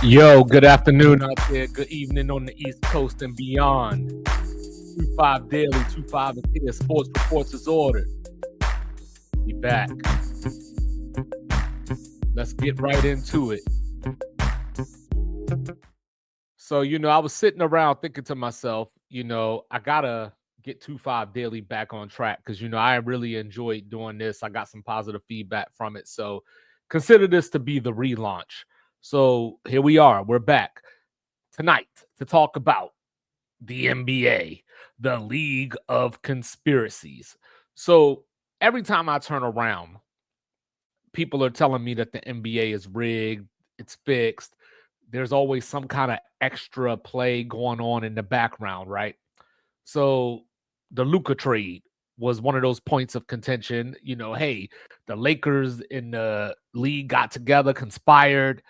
Yo, good afternoon out there. Good evening on the East Coast and beyond. 2-5 Daily, 2-5 is here. Sports reports is ordered. We back. Let's get right into it. So, I was sitting around thinking to myself, I gotta get 2-5 Daily back on track because I really enjoyed doing this. I got some positive feedback from it. So consider this to be the relaunch. So here we are. We're back tonight to talk about the NBA, the League of Conspiracies. So every time I turn around, people are telling me that the NBA is rigged, it's fixed. There's always some kind of extra play going on in the background, right? So the Luca trade was one of those points of contention. Hey, the Lakers in the league got together, conspired,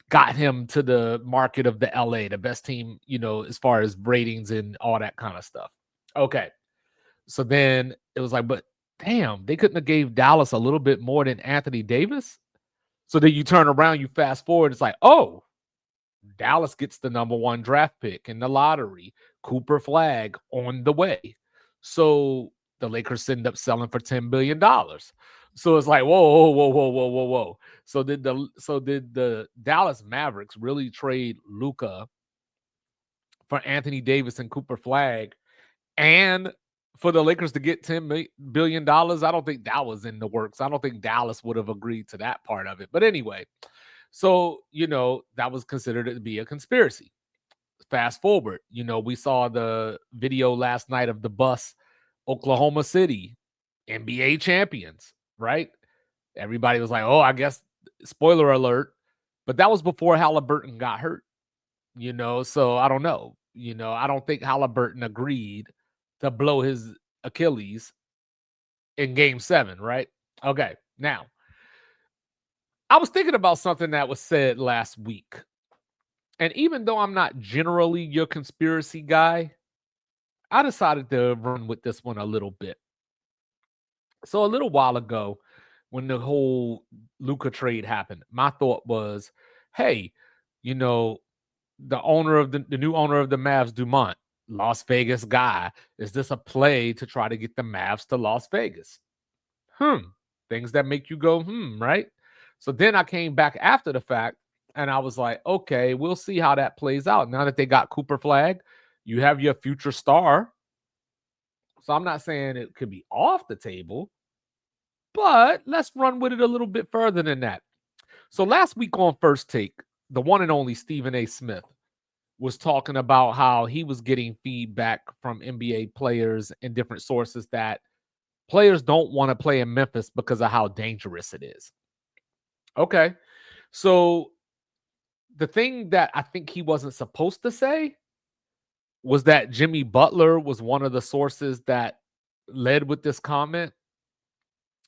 got him to the market of the LA, the best team, as far as ratings and all that kind of stuff. Okay. So then it was like, but damn, they couldn't have gave Dallas a little bit more than Anthony Davis. So then you turn around, you fast forward, it's like, oh, Dallas gets the number one draft pick in the lottery. Cooper Flag on the way. So the Lakers end up selling for $10 billion. So it's like, whoa, whoa, whoa, whoa, whoa, whoa. So did the Dallas Mavericks really trade Luca for Anthony Davis and Cooper Flag and for the Lakers to get $10 billion? I don't think that was in the works. I don't think Dallas would have agreed to that part of it. But anyway, so that was considered to be a conspiracy. Fast forward, we saw the video last night of the bus, Oklahoma City, NBA champions, right? Everybody was like, oh, I guess, spoiler alert, but that was before Halliburton got hurt, so I don't know. I don't think Halliburton agreed to blow his Achilles in game 7, right? Okay, now, I was thinking about something that was said last week. And even though I'm not generally your conspiracy guy, I decided to run with this one a little bit. So a little while ago, when the whole Luca trade happened, my thought was, hey, you know, the new owner of the Mavs, Dumont, Las Vegas guy. Is this a play to try to get the Mavs to Las Vegas? Things that make you go, right? So then I came back after the fact and I was like, okay, we'll see how that plays out. Now that they got Cooper Flag, you have your future star. So I'm not saying it could be off the table, but let's run with it a little bit further than that. So last week on First Take, the one and only Stephen A. Smith was talking about how he was getting feedback from NBA players and different sources that players don't want to play in Memphis because of how dangerous it is. Okay. So the thing that I think he wasn't supposed to say was that Jimmy Butler was one of the sources that led with this comment.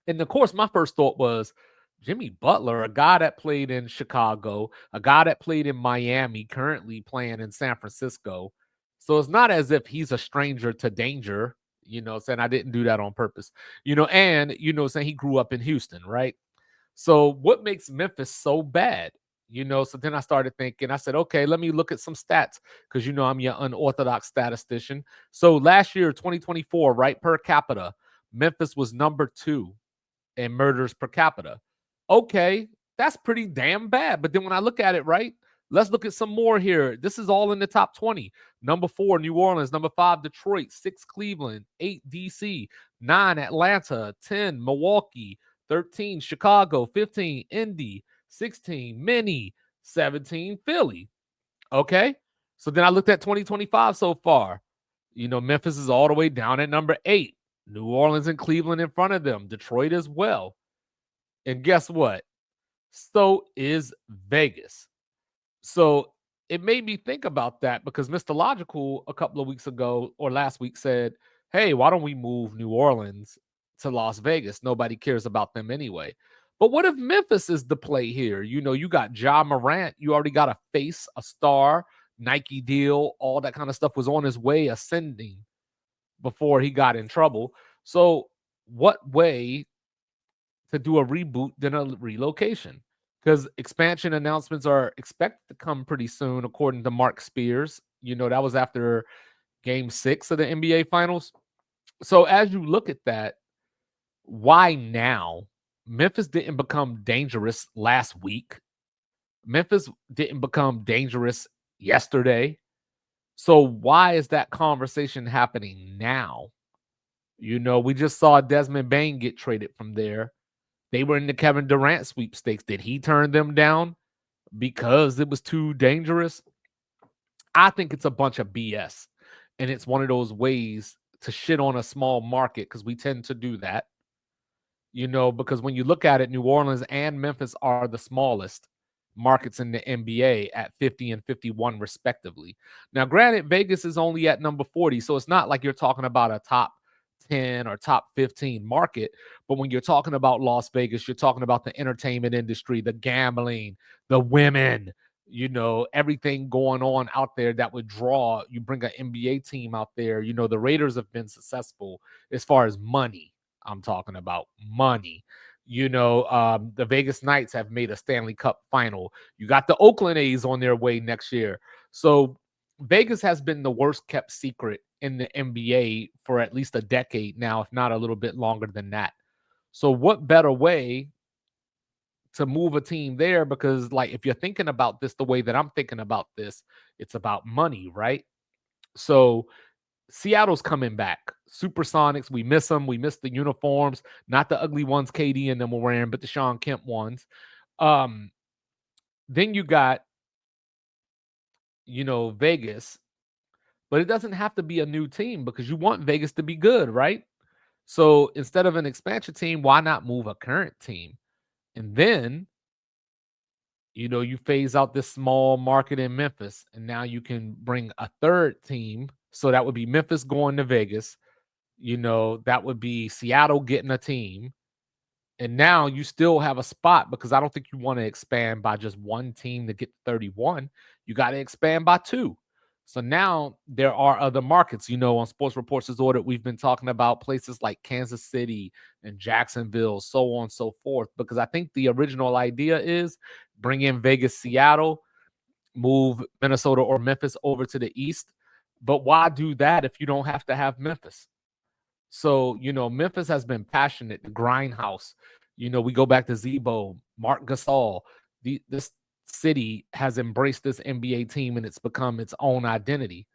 And of course, my first thought was Jimmy Butler, a guy that played in Chicago, a guy that played in Miami, currently playing in San Francisco. So it's not as if he's a stranger to danger, saying I didn't do that on purpose, and, saying he grew up in Houston, right? So what makes Memphis so bad? So then I started thinking, I said, okay, let me look at some stats because, I'm your unorthodox statistician. So last year, 2024, right, per capita, Memphis was number 2 in murders per capita. Okay, that's pretty damn bad. But then when I look at it, right, let's look at some more here. This is all in the top 20. Number 4, New Orleans. Number 5, Detroit. 6, Cleveland. 8, DC. 9, Atlanta. 10, Milwaukee. 13, Chicago. 15, Indy. 16, Minnie. 17, Philly. Okay. So then I looked at 2025 so far. Memphis is all the way down at number 8. New Orleans and Cleveland in front of them. Detroit as well. And guess what? So is Vegas. So it made me think about that because Mr. Logical a couple of weeks ago or last week said, hey, why don't we move New Orleans to Las Vegas? Nobody cares about them anyway. But what if Memphis is the play here? You got Ja Morant. You already got a face, a star, Nike deal, all that kind of stuff was on his way ascending before he got in trouble. So what way to do a reboot than a relocation? because expansion announcements are expected to come pretty soon, according to Mark Spears. That was after game 6 of the NBA Finals. So as you look at that, why now? Memphis didn't become dangerous last week. Memphis didn't become dangerous yesterday. So why is that conversation happening now? We just saw Desmond Bain get traded from there. They were in the Kevin Durant sweepstakes. Did he turn them down because it was too dangerous? I think it's a bunch of BS. And it's one of those ways to shit on a small market because we tend to do that. Because when you look at it, New Orleans and Memphis are the smallest markets in the NBA at 50 and 51 respectively. Now, granted, Vegas is only at number 40, so it's not like you're talking about a top 10 or top 15 market. But when you're talking about Las Vegas, you're talking about the entertainment industry, the gambling, the women, everything going on out there that would draw. You bring an NBA team out there, the Raiders have been successful as far as money. I'm talking about money. The Vegas Knights have made a Stanley Cup final. You got the Oakland A's on their way next year. So Vegas has been the worst kept secret in the NBA for at least a decade now, if not a little bit longer than that. So what better way to move a team there? Because like, if you're thinking about this the way that I'm thinking about this, it's about money, right? So Seattle's coming back. Supersonics, we miss them. We miss the uniforms, not the ugly ones KD and them were wearing, but the Sean Kemp ones. Then you got, Vegas, but it doesn't have to be a new team because you want Vegas to be good, right? So instead of an expansion team, why not move a current team? And then, you phase out this small market in Memphis, and now you can bring a third team. So that would be Memphis going to Vegas. That would be Seattle getting a team. And now you still have a spot because I don't think you want to expand by just one team to get 31. You got to expand by 2. So now there are other markets. On Sports Reports Disorder, we've been talking about places like Kansas City and Jacksonville, so on and so forth, because I think the original idea is bring in Vegas, Seattle, move Minnesota or Memphis over to the East. But why do that if you don't have to have Memphis? So, Memphis has been passionate, the grindhouse. We go back to Zebo, Mark Gasol. This city has embraced this NBA team and it's become its own identity.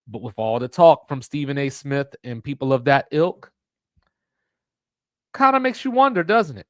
But with all the talk from Stephen A. Smith and people of that ilk, kind of makes you wonder, doesn't it?